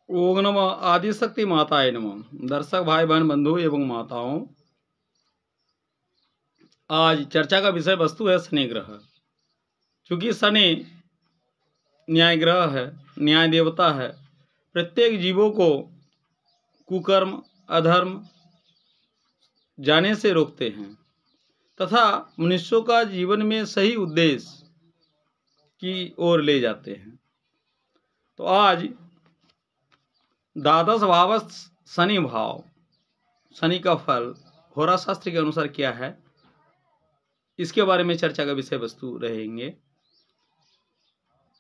ओम नमः आदिशक्ति माताय नमः। दर्शक भाई बहन बंधु एवं माताओं, आज चर्चा का विषय वस्तु है शनि ग्रह। चूंकि शनि न्याय ग्रह है, न्याय देवता है, प्रत्येक जीवों को कुकर्म अधर्म जाने से रोकते हैं तथा मनुष्यों का जीवन में सही उद्देश्य की ओर ले जाते हैं। तो आज द्वादश भाव शनि भाव, शनि का फल होरा शास्त्र के अनुसार क्या है, इसके बारे में चर्चा का विषय वस्तु रहेंगे।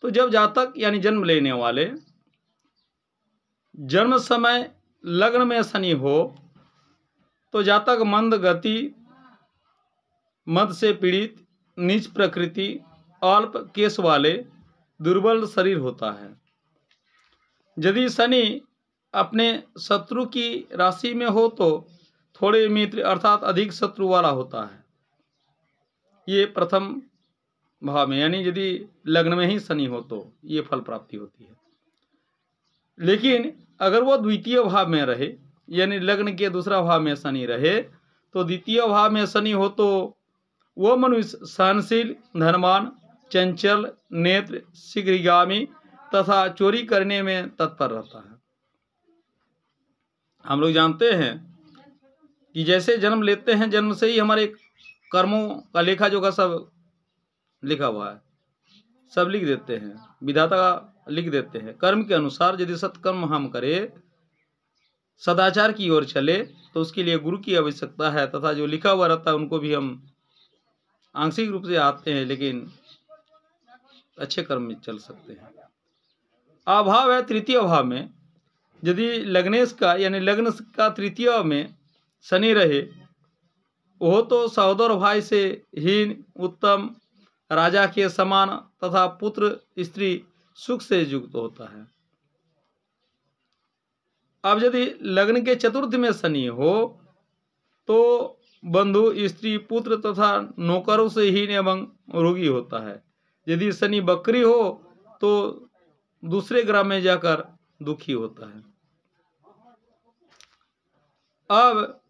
तो जब जातक यानी जन्म लेने वाले जन्म समय लग्न में शनि हो तो जातक मंद गति, मद से पीड़ित, नीच प्रकृति, अल्प केश वाले, दुर्बल शरीर होता है। यदि शनि अपने शत्रु की राशि में हो तो थोड़े मित्र अर्थात अधिक शत्रु वाला होता है। ये प्रथम भाव में यानी यदि लग्न में ही शनि हो तो ये फल प्राप्ति होती है। लेकिन अगर वो द्वितीय भाव में रहे यानी लग्न के दूसरा भाव में शनि रहे तो द्वितीय भाव में शनि हो तो वो मनुष्य सहनशील, धनवान, चंचल, नेत्र, शीघ्रगामी तथा चोरी करने में तत्पर रहता है। हम लोग जानते हैं कि जैसे जन्म लेते हैं, जन्म से ही हमारे कर्मों का लेखा जोखा सब लिखा हुआ है, सब लिख देते हैं, विधाता लिख देते हैं। कर्म के अनुसार यदि सत्कर्म हम करें, सदाचार की ओर चले तो उसके लिए गुरु की आवश्यकता है तथा जो लिखा हुआ रहता है उनको भी हम आंशिक रूप से आते हैं, लेकिन अच्छे कर्म में चल सकते हैं। अभाव है तृतीय भाव में, यदि लग्नेश का यानी लग्न का तृतीय में शनि रहे वो तो सहोदर भाई से हीन, उत्तम, राजा के समान तथा पुत्र स्त्री सुख से युक्त होता है। अब यदि लग्न के चतुर्थ में शनि हो तो बंधु, स्त्री, पुत्र तथा नौकरों से हीन एवं रोगी होता है। यदि शनि बकरी हो तो दूसरे ग्रह में जाकर दुखी होता है। अब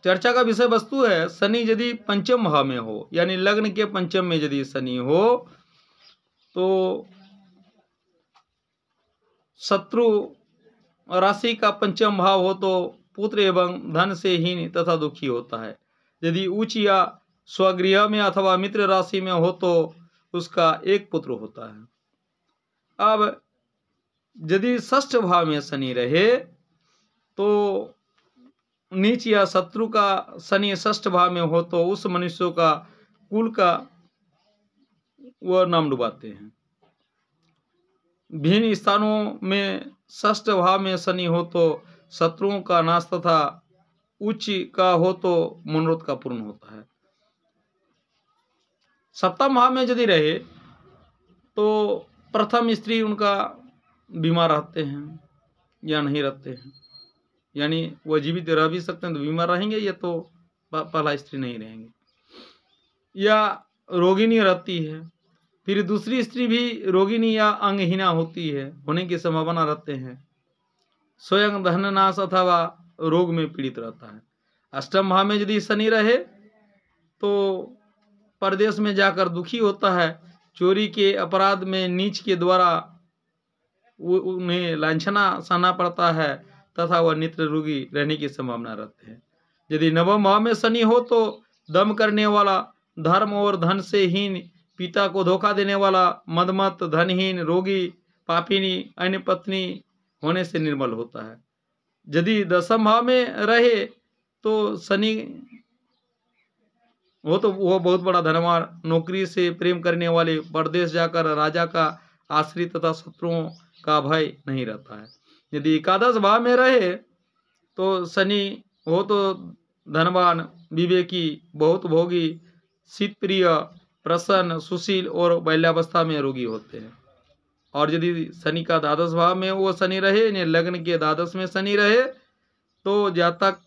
चर्चा का विषय वस्तु है शनि यदि पंचम भाव में हो यानी लग्न के पंचम में यदि शनि हो तो शत्रु राशि का पंचम भाव हो तो पुत्र एवं धन से हीन तथा दुखी होता है। यदि उच्च या स्वगृह में अथवा मित्र राशि में हो तो उसका एक पुत्र होता है। अब यदि षष्ठ भाव में शनि रहे तो नीच या शत्रु का शनि षष्ठ भाव में हो तो उस मनुष्यों का कुल का वह नाम डुबाते हैं। भिन्न स्थानों में षष्ठ भाव में शनि हो तो शत्रुओं का नाश तथा उच्च का हो तो मनोरथ का पूर्ण होता है। सप्तम भाव में यदि रहे तो प्रथम स्त्री उनका बीमार रहते हैं या नहीं रहते हैं, यानी वह जीवित रह भी सकते हैं तो बीमार रहेंगे या तो पहला स्त्री नहीं रहेंगे, या रोगिणी रहती है, फिर दूसरी स्त्री भी रोगिणी या अंगहीना होती है, होने की संभावना रहते हैं, स्वयं धननाश अथवा रोग में पीड़ित रहता है। अष्टम भाव में यदि शनि रहे तो परदेश में जाकर दुखी होता है, चोरी के अपराध में नीच के द्वारा उन्हें लांछना सहना पड़ता है तथा वह नित्य रोगी रहने की संभावना रहती है। यदि नवम भाव में शनि हो तो दम करने वाला, धर्म और धन से हीन, पिता को धोखा देने वाला, मदमत, धनहीन, रोगी, पापिनी, अन्य पत्नी होने से निर्मल होता है। यदि दसम भाव में रहे तो शनि वो तो वो बहुत बड़ा धनवान, नौकरी से प्रेम करने वाले, परदेश जाकर राजा का आश्रित तथा शत्रुओं का भय नहीं रहता है। यदि एकादश भाव में रहे तो शनि हो तो धनवान, विवेकी, बहुत भोगी, शीतप्रिय, प्रसन्न, सुशील और बाल्यावस्था में रोगी होते हैं। और यदि शनि का द्वादश भाव में वो शनि रहे यानी लग्न के द्वादश में शनि रहे तो जातक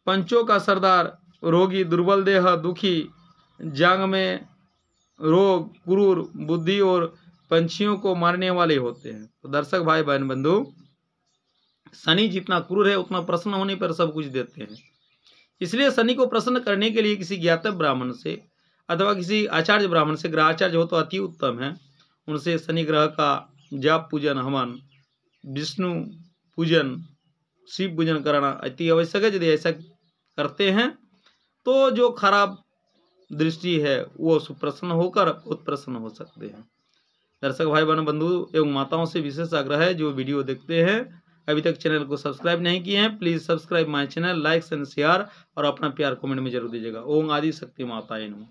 पंचों का सरदार, रोगी, दुर्बल देह, दुखी, जांग में रोग, क्रूर बुद्धि और पंछियों को मारने वाले होते हैं। तो दर्शक भाई बहन बंधु, शनि जितना क्रूर है उतना प्रसन्न होने पर सब कुछ देते हैं। इसलिए शनि को प्रसन्न करने के लिए किसी ज्ञातव्य ब्राह्मण से अथवा किसी आचार्य ब्राह्मण से, ग्रहाचार्य हो तो अति उत्तम है, उनसे शनि ग्रह का जाप पूजन, हवन, विष्णु पूजन, शिव पूजन कराना अति आवश्यक है। यदि ऐसा करते हैं तो जो खराब दृष्टि है वो सुप्रसन्न होकर बहुत प्रसन्न हो सकते हैं। दर्शक भाई बहन बंधु एवं माताओं से विशेष आग्रह है, जो वीडियो देखते हैं अभी तक चैनल को सब्सक्राइब नहीं किए हैं, please subscribe my channel, like and share और अपना प्यार कमेंट में जरूर दीजिएगा। ओम आदि शक्ति माताएं नमः।